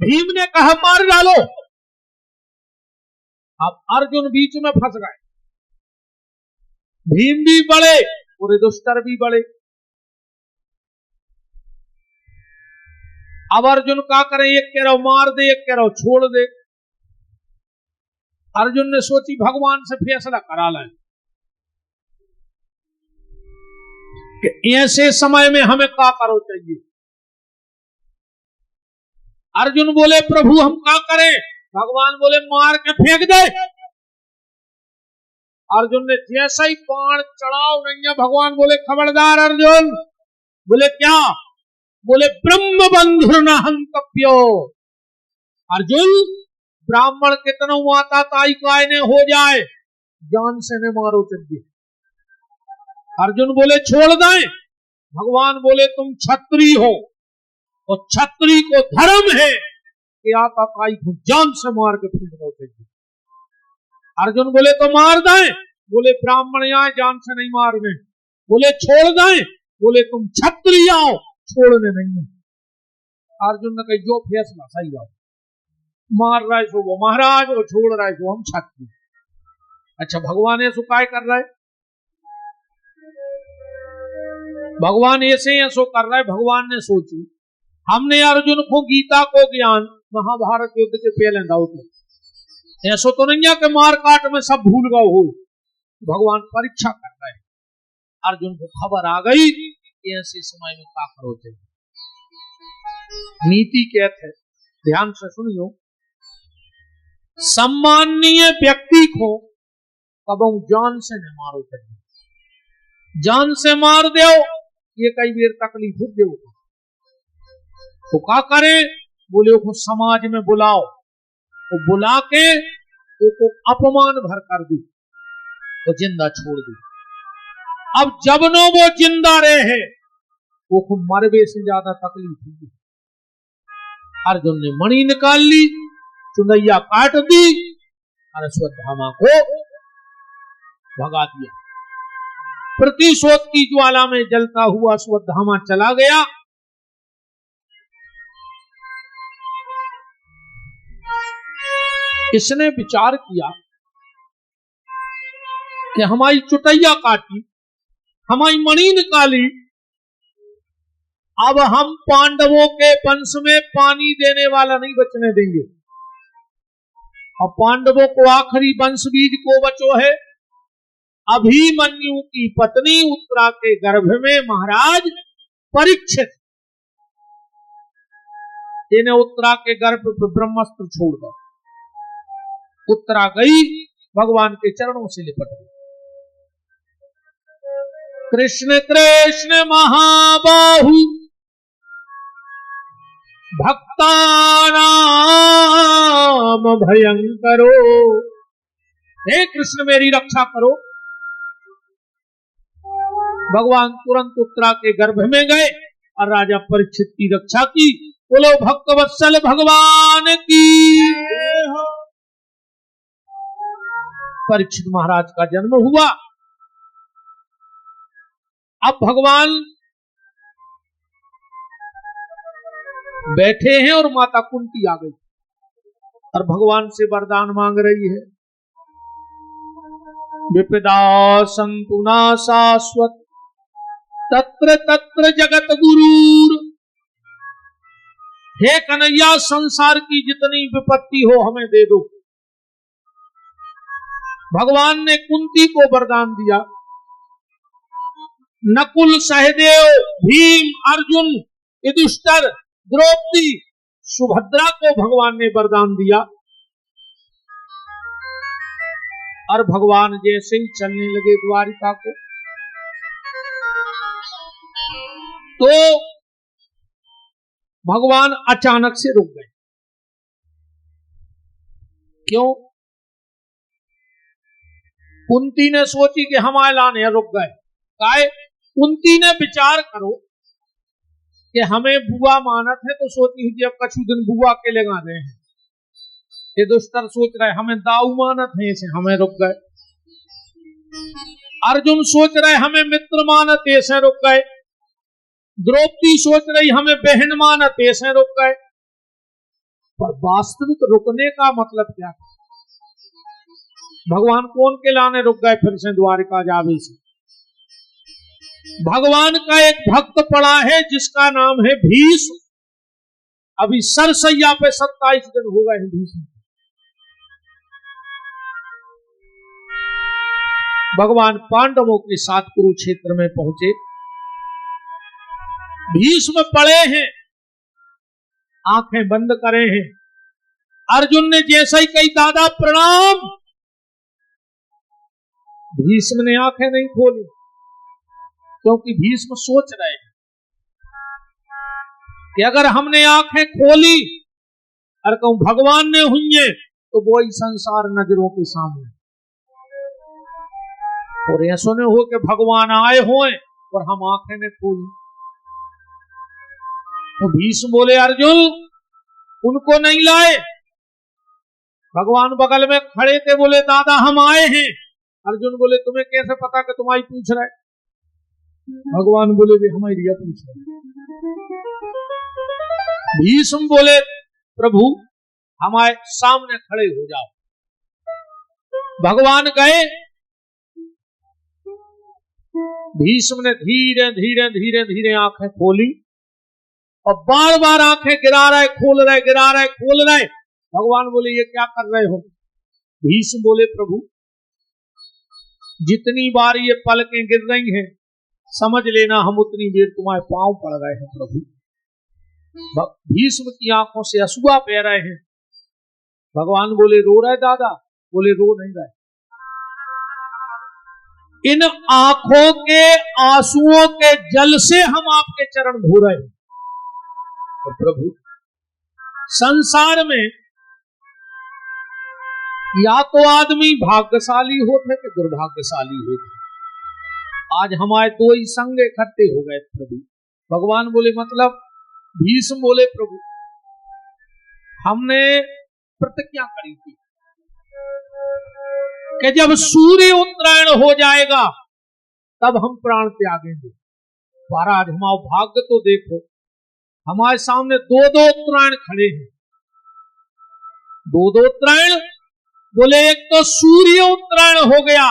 भीम ने कहा मार डालो। अब अर्जुन बीच में फंस गए। भीम भी बड़े और युधिष्ठिर भी बड़े। अब अर्जुन क्या करे, एक कह रहा मार दे, एक कह रहा छोड़ दे। अर्जुन ने सोची भगवान से फैसला करा लें कि ऐसे समय में हमें क्या करो चाहिए। अर्जुन बोले प्रभु हम क्या करें। भगवान बोले मार के फेंक दे। अर्जुन ने जैसा ही बाण चढ़ाओ नहीं, भगवान बोले खबरदार अर्जुन। बोले क्या। बोले ब्रह्म बंधु न हंतव्यो। अर्जुन ब्राह्मण कितना माता ताई काय ने हो जाए, जान से ने मारो चाहिए। अर्जुन बोले छोड़ दें। भगवान बोले तुम क्षत्रिय हो और क्षत्रिय को धर्म है कि आता ताई को जान से मार के फेंकना चाहिए। अर्जुन बोले तो मार दें। बोले ब्राह्मण यहाँ जान से नहीं मारने। बोले छोड़ दें। बोले तुम क्षत्रिय हो, छोड़ने नहीं। अर्जुन ने कहा जो फैसला सही है, मार रहा है सो वो महाराज और छोड़ रहा है सो हम क्षत्रिय। अच्छा भगवान ऐसो काय कर रहा है। भगवान ऐसे ऐसो कर रहा है। भगवान ने सोची हमने अर्जुन को गीता को ज्ञान महाभारत युद्ध के पहले दाऊ थे, ऐसो तो नहीं है कि मार काट में सब भूल गए हो। भगवान परीक्षा कर रहे हैं। अर्जुन को खबर आ गई कि ऐसे समय में क्या करो चाहिए। नीति कहते हैं, ध्यान से सुनियो, सम्माननीय व्यक्ति को कब जान से न मारो चाहिए। जान से मार दो ये कई बार तकलीफ दो तो क्या करे। बोले को समाज में बुलाओ, वो बुला के वो अपमान भर कर दी तो जिंदा छोड़ दी। अब जब नो वो जिंदा रहे वो खुद मरबे से ज्यादा तकलीफ हुई। अर्जुन ने मणि निकाल ली, चुनैया काट दी और अश्वत्थामा को भगा दिया। प्रतिशोध की ज्वाला में जलता हुआ अश्वत्थामा चला गया। इसने विचार किया कि हमारी चुटैया काटी, हमारी मणि निकाली, अब हम पांडवों के वंश में पानी देने वाला नहीं बचने देंगे। और पांडवों को आखिरी वंश बीज को बचो है अभिमन्यु की पत्नी उत्तरा के गर्भ में महाराज परीक्षित। इन्हें उत्तरा के गर्भ पर ब्रह्मास्त्र छोड़ दो। उत्तरा गई, भगवान के चरणों से लिपट गई। कृष्ण कृष्ण महाबाहु भक्तानाम भयंकरो। हे कृष्ण मेरी रक्षा करो। भगवान तुरंत उत्तरा के गर्भ में गए और राजा परीक्षित की रक्षा की। बोलो भक्तवत्सल भगवान की। परीक्षित महाराज का जन्म हुआ। अब भगवान बैठे हैं और माता कुंती आ गई और भगवान से वरदान मांग रही है। विपदा संतु ना शाश्वत तत्र तत्र जगत गुरूर। हे कन्हैया संसार की जितनी विपत्ति हो हमें दे दो। भगवान ने कुंती को वरदान दिया। नकुल सहदेव भीम अर्जुन युधिष्ठिर द्रौपदी सुभद्रा को भगवान ने वरदान दिया। और भगवान जैसे ही चलने लगे द्वारिका को तो भगवान अचानक से रुक गए। क्यों? कुंती ने सोची कि हमारे लाने रुक गए। काय? कुंती ने विचार करो कि हमें बुआ मानत है तो सोची हुई अब कछु दिन बुआ के ले रहे हैं। ये दुष्टर सोच रहे हमें दाऊ मानत है, इसे हमें रुक गए। अर्जुन सोच रहे हमें मित्र मानत, ऐसे रुक गए। द्रौपदी सोच रही हमें बहन मानत, ऐसे रुक गए। पर वास्तविक रुकने का मतलब क्या था? भगवान कौन के लाने रुक गए फिर से द्वारिका जावे से? भगवान का एक भक्त पड़ा है जिसका नाम है भीष्म। अभी सरसैया पे 27 दिन हो गए हैं भीष्म। भगवान पांडवों के साथ कुरुक्षेत्र में पहुंचे। भीष्म पड़े हैं, आंखें बंद करे हैं। अर्जुन ने जैसा ही कही दादा प्रणाम, भीष्म ने आंखें नहीं खोली, क्योंकि भीष्म सोच रहे हैं कि अगर हमने आंखें खोली और कहूं भगवान ने हुई तो वो ही संसार नजरों के सामने, और यह सुने हो कि भगवान आए हों और हम आंखें ने खोली। तो भीष्म बोले अर्जुन उनको नहीं लाए। भगवान बगल में खड़े थे, बोले दादा हम आए हैं। अर्जुन बोले तुम्हें कैसे पता कि तुम्हारी पूछ रहे? भगवान बोले भी हमारी रिया पूछ रहे। भीष्म बोले प्रभु हमारे सामने खड़े हो जाओ। भगवान गए। भीष्म ने धीरे धीरे धीरे धीरे आंखें खोली और बार बार आंखें गिरा रहे, खोल रहे, गिरा रहे, खोल रहे। भगवान बोले ये क्या कर रहे हो? भीष्म बोले प्रभु जितनी बार ये पलकें गिर रही हैं समझ लेना हम उतनी देर तुम्हारे पांव पड़ रहे हैं प्रभु। भीष्म की आंखों से अश्रु बह रहे हैं। भगवान बोले रो रहे दादा? बोले रो नहीं रहे। इन आंखों के आंसुओं के जल से हम आपके चरण धो रहे हैं। और प्रभु संसार में या तो आदमी भाग्यशाली होते कि दुर्भाग्यशाली होते। आज हमारे दो ही संग इकट्ठे हो गए प्रभु। भगवान बोले मतलब? भीष्म बोले प्रभु हमने प्रतिज्ञा करी थी कि जब सूर्य उत्तरायण हो जाएगा तब हम प्राण त्यागेंगे। महाराज हमारा भाग्य तो देखो, हमारे सामने दो दो उत्तरायण खड़े हैं। दो दो उत्तरायण बोले एक तो सूर्य उत्तरायण हो गया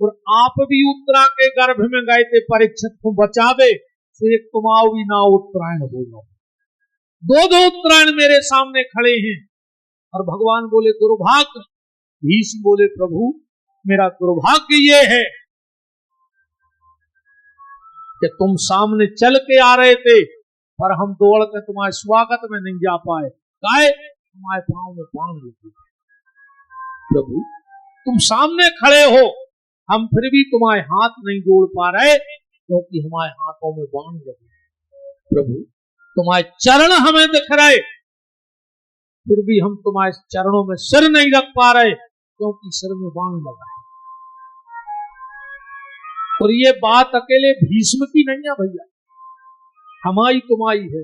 और आप भी उत्तरा के गर्भ में गए थे परीक्षित को बचावे, तो एक तुमाओ भी ना उत्तरायण हो जाओ। दो दो उत्तरायण मेरे सामने खड़े हैं। और भगवान बोले दुर्भाग्य। भीष्म बोले प्रभु मेरा दुर्भाग्य ये है कि तुम सामने चल के आ रहे थे पर हम दौड़ के तुम्हारे स्वागत में नहीं जा पाए। गाय तुम्हारे पांव में पांव लगे। प्रभु तुम सामने खड़े हो, हम फिर भी तुम्हारे हाथ नहीं जोड़ पा रहे क्योंकि हमारे हाथों में बाण लगे। प्रभु तुम्हारे चरण हमें दिख रहे, फिर भी हम तुम्हारे चरणों में सिर नहीं रख पा रहे क्योंकि सिर में बाण लगा है। और ये बात अकेले भीष्म की नहीं है भैया, हमारी तुम्हारी है।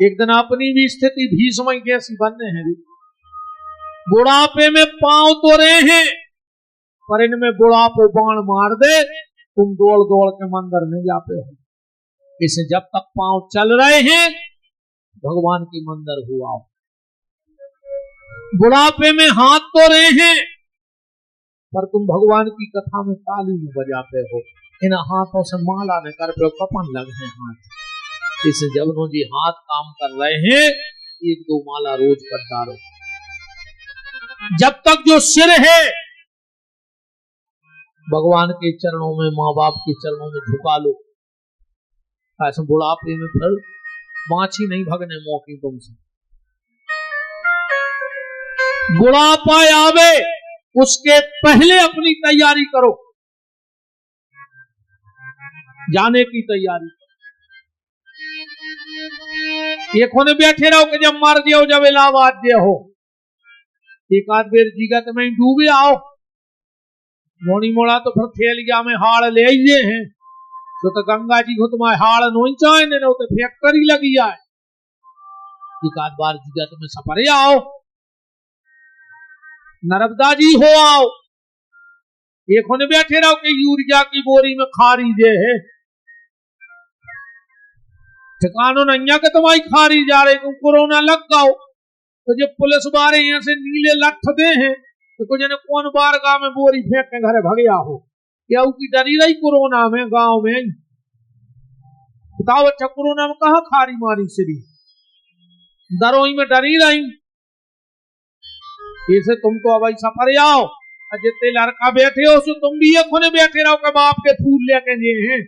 एक दिन अपनी भी स्थिति भीष्म कैसी बनने है। बुढ़ापे में पांव तो रहे हैं पर इनमें बुढ़ापे बाण मार दे, तुम दौड़ दौड़ के मंदिर नहीं जाते हो। इसे जब तक पांव चल रहे हैं भगवान के मंदिर हुआ। बुढ़ापे में हाथ तो रहे हैं पर तुम भगवान की कथा में ताली नहीं बजाते हो। इन हाथों से माला ने कर पे कपन लगे हैं हाथ। इसे जब जी हाथ काम कर रहे हैं एक दो माला रोज कर डालो। जब तक जो सिर है भगवान के चरणों में, माँ बाप के चरणों में झुका लो। ऐसे बुढ़ापे में फिर माछी नहीं भगने मौके तुमसे। बुढ़ापा आवे उसके पहले अपनी तैयारी करो, जाने की तैयारी। ये खोने बैठे रहो कि जब मर दियो जब इलाहाबाद दिया हो। एक आध बेर जीगत में डूबे आओ, मोनी मोड़ा तो फिर थैलिया में हाड़ ले आइए हैं तो गंगा जी को तुम्हारे हाड़ नहीं चाहे तो फैक्ट्री लगी आए। एक आध बार जीगत में सफरे आओ, नर्मदा जी हो आओ। एक होने बैठे रहो कि यूरिया की बोरी में खारी जे है। ठिकानो नैया के तुम्हारी खारी जा रही, तुम कोरोना लग गाओ तो जब पुलिस बारे यहाँ से नीले लठ दे हैं तो कुछ ने कौन बार गांव में बोरी फेंक के घरे भगया हो, क्या उसकी डरी रही कोरोना में गांव में? बताओ अच्छा कोरोना में कहा खारी मारी सिरी, दरोई में डरी रही। इसे तुम तो अब ऐसा कर आओ, जितने लड़का बैठे हो सो तुम भी ये खुने बैठे रहो कि बाप के फूल लेके ये हैं।